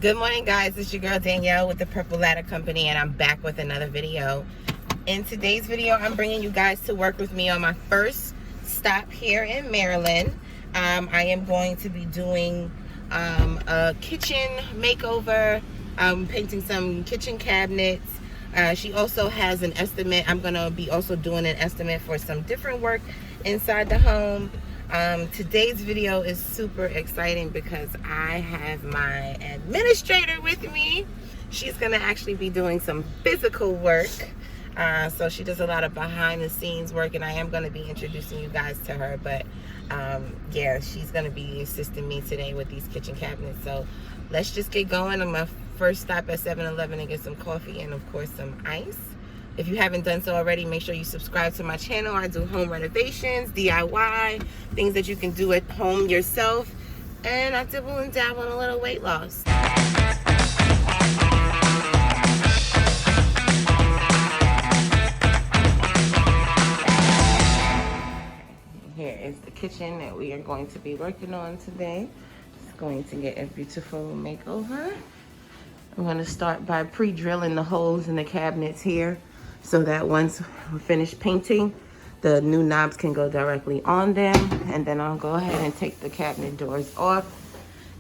Good morning, guys. It's your girl Danielle with the Purple Ladder Company, and I'm back with another video. In today's video, I'm bringing you guys to work with me on my first stop here in Maryland. I am going to be doing a kitchen makeover, painting some kitchen cabinets. She also has an estimate. I'm going to be also doing an estimate for some different work inside the home. Today's video is super exciting because I have my administrator with me. She's gonna actually be doing some physical work. So she does a lot of behind the scenes work, and I am gonna be introducing you guys to her. But yeah, she's gonna be assisting me today with these kitchen cabinets. So let's just get going. I'm gonna first stop at 7-Eleven and get some coffee and of course some ice. If you haven't done so already, make sure you subscribe to my channel. I do home renovations, DIY, things that you can do at home yourself, and I dibble and dabble on a little weight loss. Here is the kitchen that we are going to be working on today. It's going to get a beautiful makeover. I'm going to start by pre-drilling the holes in the cabinets here, so that once we finish painting, the new knobs can go directly on them. And then I'll go ahead and take the cabinet doors off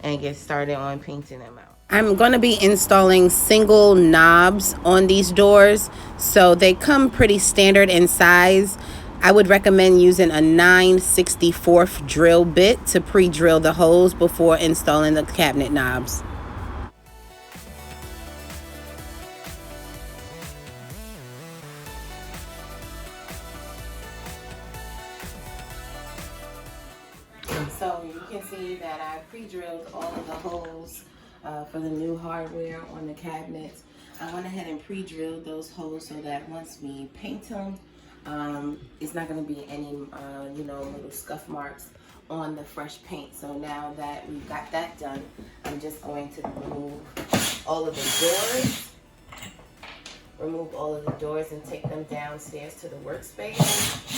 and get started on painting them out. I'm going to be installing single knobs on these doors, so they come pretty standard in size. I would recommend using a 9/64 drill bit to pre-drill the holes before installing the cabinet knobs. So you can see that I pre-drilled all of the holes for the new hardware on the cabinets. I went ahead and pre-drilled those holes so that once we paint them, it's not going to be any little scuff marks on the fresh paint. So now that we've got that done, I'm just going to remove all of the doors and take them downstairs to the workspace.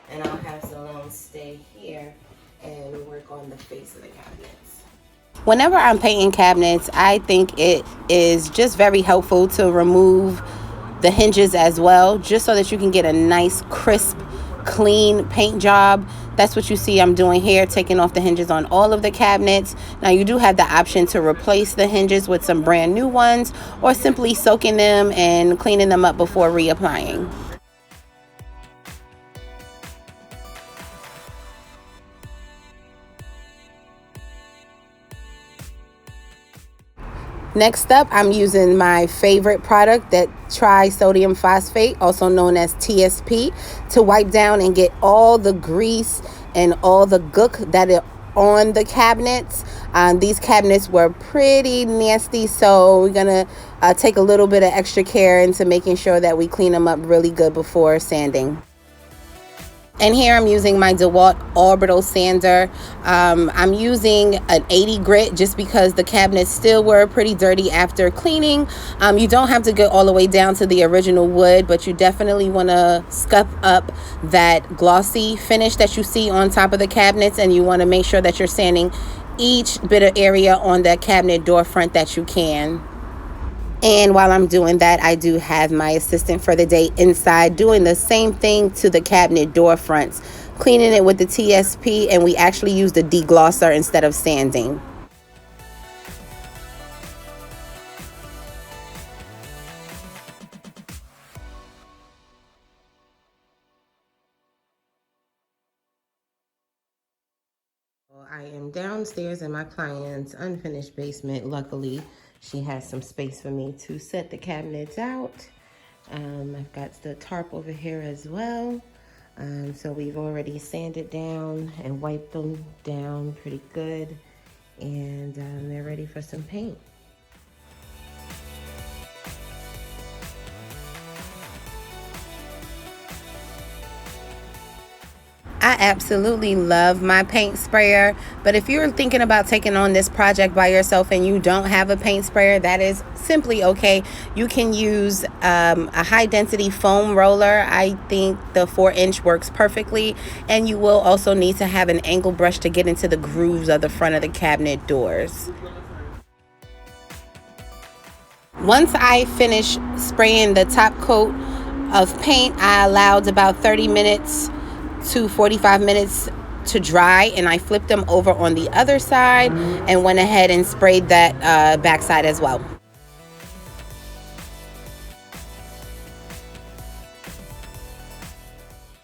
And I'll have Salome stay here and work on the face of the cabinets. Whenever I'm painting cabinets, I think it is just very helpful to remove the hinges as well, just so that you can get a nice, crisp, clean paint job. That's what you see I'm doing here, taking off the hinges on all of the cabinets. Now you do have the option to replace the hinges with some brand new ones, or simply soaking them and cleaning them up before reapplying. Next up, I'm using my favorite product, that trisodium phosphate, also known as TSP, to wipe down and get all the grease and all the gook that are on the cabinets. These cabinets were pretty nasty, so we're gonna take a little bit of extra care into making sure that we clean them up really good before sanding. And here I'm using my DeWalt orbital sander. I'm using an 80 grit just because the cabinets still were pretty dirty after cleaning. You don't have to get all the way down to the original wood, but you definitely want to scuff up that glossy finish that you see on top of the cabinets, and you want to make sure that you're sanding each bit of area on that cabinet door front that you can. And while I'm doing that, I do have my assistant for the day inside doing the same thing to the cabinet door fronts, cleaning it with the TSP, and we actually used a deglosser instead of sanding. I am downstairs in my client's unfinished basement. Luckily, she has some space for me to set the cabinets out. I've got the tarp over here as well. So we've already sanded down and wiped them down pretty good. And they're ready for some paint. I absolutely love my paint sprayer, but if you're thinking about taking on this project by yourself and you don't have a paint sprayer, that is simply okay. You can use a high density foam roller. I think the 4-inch works perfectly, and you will also need to have an angle brush to get into the grooves of the front of the cabinet doors. Once I finish spraying the top coat of paint, I allowed about 30 minutes to 45 minutes to dry, and I flipped them over on the other side and went ahead and sprayed that back side as well.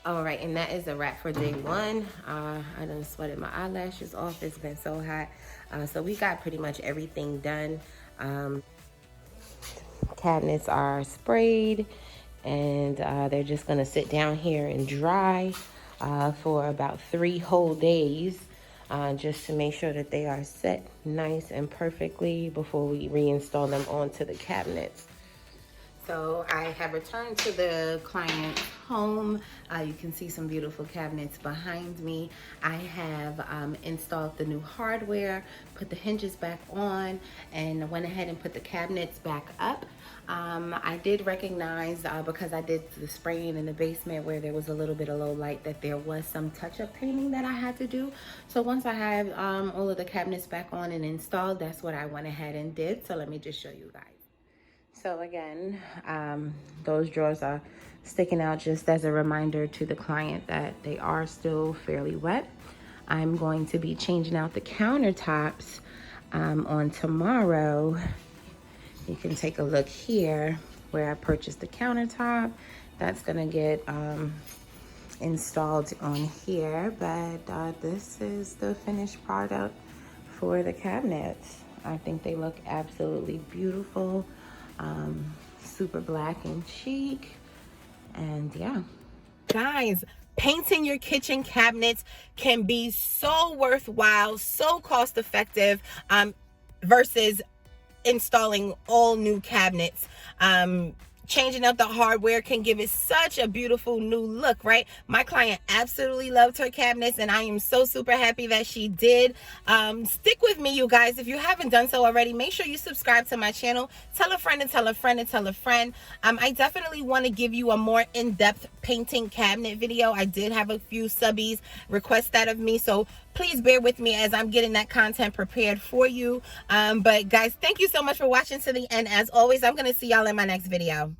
All right, and that is a wrap for day one. I done sweated my eyelashes off. It's been so hot. So we got pretty much everything done. Cabinets are sprayed, and they're just gonna sit down here and dry for about 3 whole days, just to make sure that they are set nice and perfectly before we reinstall them onto the cabinets. So I have returned to the client's home. You can see some beautiful cabinets behind me. I have installed the new hardware, put the hinges back on, and went ahead and put the cabinets back up. I did recognize, because I did the spraying in the basement where there was a little bit of low light, that there was some touch-up painting that I had to do. So once I have all of the cabinets back on and installed, that's what I went ahead and did. So let me just show you guys. So again, those drawers are sticking out just as a reminder to the client that they are still fairly wet. I'm going to be changing out the countertops on tomorrow. You can take a look here where I purchased the countertop. That's gonna get installed on here, but this is the finished product for the cabinets. I think they look absolutely beautiful. Super black and chic, and yeah. Guys, painting your kitchen cabinets can be so worthwhile, so cost effective, versus installing all new cabinets. Changing up the hardware can give it such a beautiful new look, right? My client absolutely loved her cabinets, and I am so super happy that she did. Stick with me, you guys. If you haven't done so already, make sure you subscribe to my channel. Tell a friend and tell a friend and tell a friend. I definitely want to give you a more in-depth painting cabinet video. I did have a few subbies request that of me, so please bear with me as I'm getting that content prepared for you. But guys, thank you so much for watching to the end. As always, I'm going to see y'all in my next video.